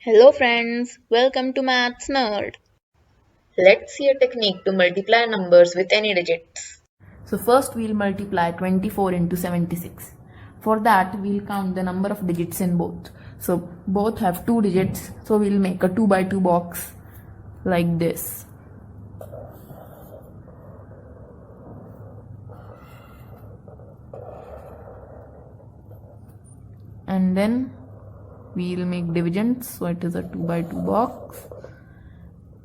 Hello friends, welcome to Maths Nerd. Let's see a technique to multiply numbers with any digits. So first we'll multiply 24 into 76. For that we'll count the number of digits in both. So both have 2 digits, so we'll make a 2 by 2 box like this. And then we'll make divisions, so it is a 2 by 2 box.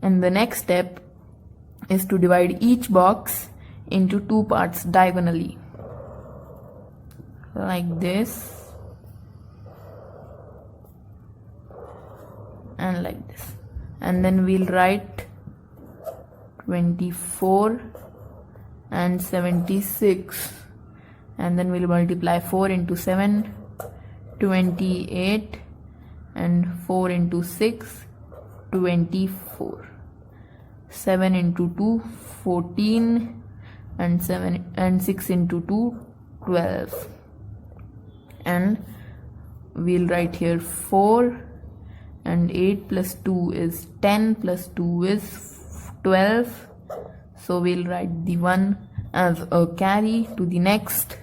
And the next step is to divide each box into 2 parts diagonally like this and like this. And then we'll write 24 and 76, and then we'll multiply 4 into 7, 28, and 4 into 6, 24. 7 into 2, 14, and 7 and 6 into 2, 12. And we'll write here 4, and 8 plus 2 is 10, plus 2 is 12. So we'll write the 1 as a carry to the next.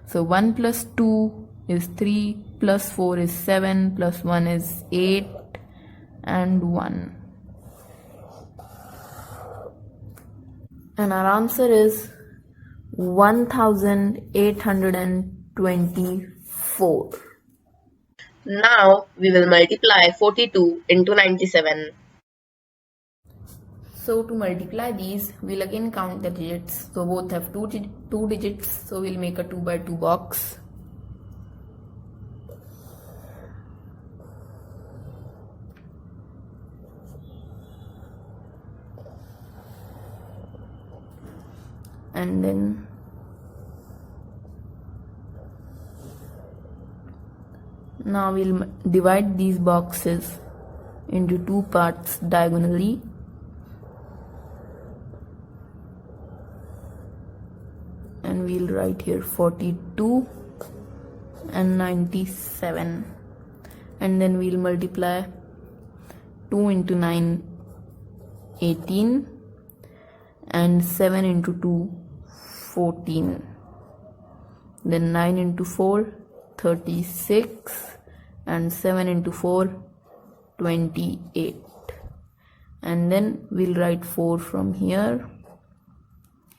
So 1 plus 2 is 3, plus 4 is 7, plus 1 is 8, and 1. And our answer is 1824. Now we will multiply 42 into 97. So to multiply these, we'll again count the digits. So both have two digits, so we'll make a 2 by 2 box. And then now we'll divide these boxes into 2 parts diagonally. And we'll write here 42 and 97. And then we'll multiply 2 into 9, 18, and 7 into 2, 14. Then 9 into 4, 36, and 7 into 4, 28. And then we'll write 4 from here.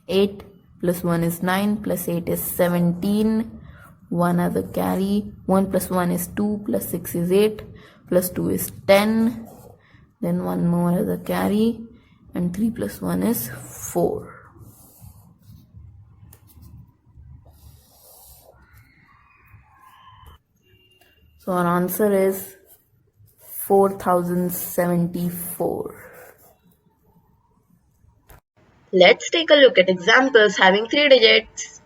8 plus 1 is 9, plus 8 is 17, 1 as a carry, 1 plus 1 is 2, plus 6 is 8, plus 2 is 10, then 1 more as a carry, and 3 plus 1 is 4. So our answer is 4074. Let's take a look at examples having 3 digits.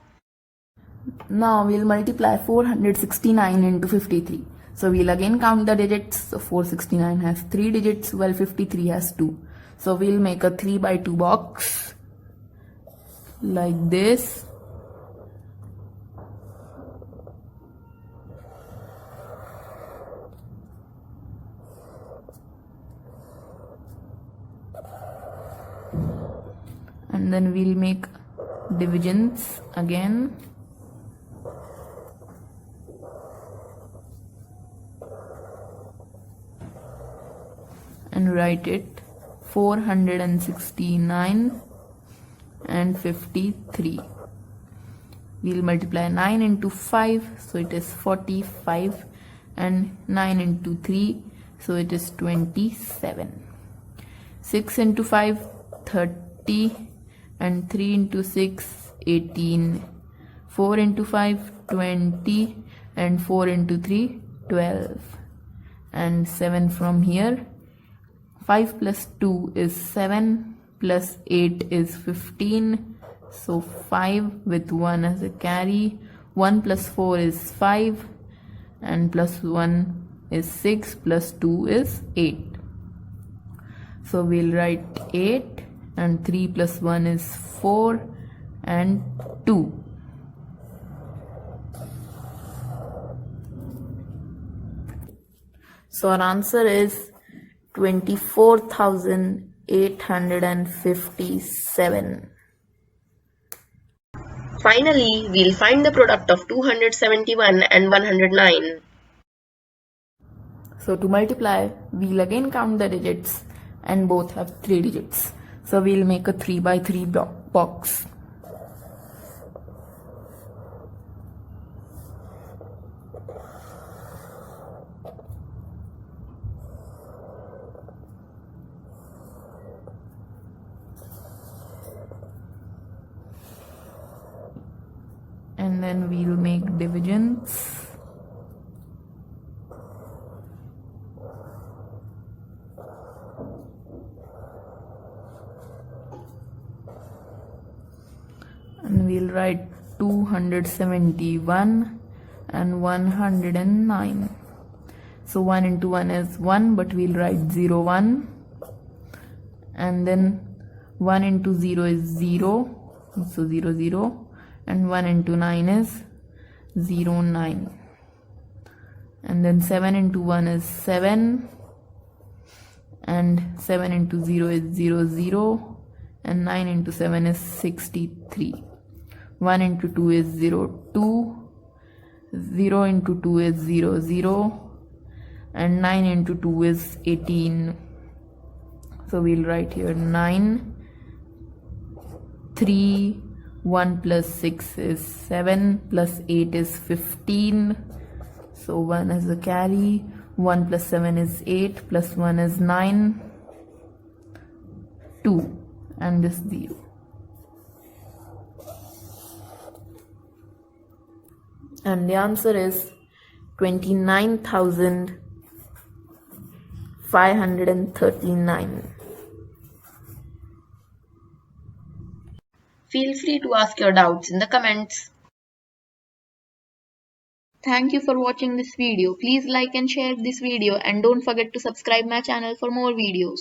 Now we'll multiply 469 into 53. So we'll again count the digits. So 469 has 3 digits, while 53 has 2. So we'll make a 3 by 2 box like this. And then we'll make divisions again. And write it 469 and 53. We'll multiply 9 into 5, so it is 45, and 9 into 3, so it is 27. 6 into 5, 30, and 3 into 6, 18. 4 into 5, 20, and 4 into 3, 12. And 7 from here. 5 plus 2 is 7, plus 8 is 15, so 5 with 1 as a carry. 1 plus 4 is 5, and plus 1 is 6, plus 2 is 8. So we'll write 8, and 3 plus 1 is 4, and 2. So our answer is 24,857. Finally, we'll find the product of 271 and 109. So to multiply, we'll again count the digits and both have 3 digits. So we'll make a 3 by 3 box. And then we'll make divisions. And we'll write 271 and 109. So 1 into 1 is 1, but we'll write 0, 1. And then 1 into 0 is 0, so 0, 0. And 1 into 9 is 0, 9. And then 7 into 1 is 7. And 7 into 0 is 0, 0. And 9 into 7 is 63. 1 into 2 is 0, 2. 0 into 2 is 0, 0. And 9 into 2 is 18. So we'll write here 9. 3. 1 plus 6 is 7, plus 8 is 15. So 1 is a carry. 1 plus 7 is 8, plus 1 is 9. 2. And this 0. And the answer is 29,539. Feel free to ask your doubts in the comments. Thank you for watching this video. Please like and share this video and don't forget to subscribe my channel for more videos.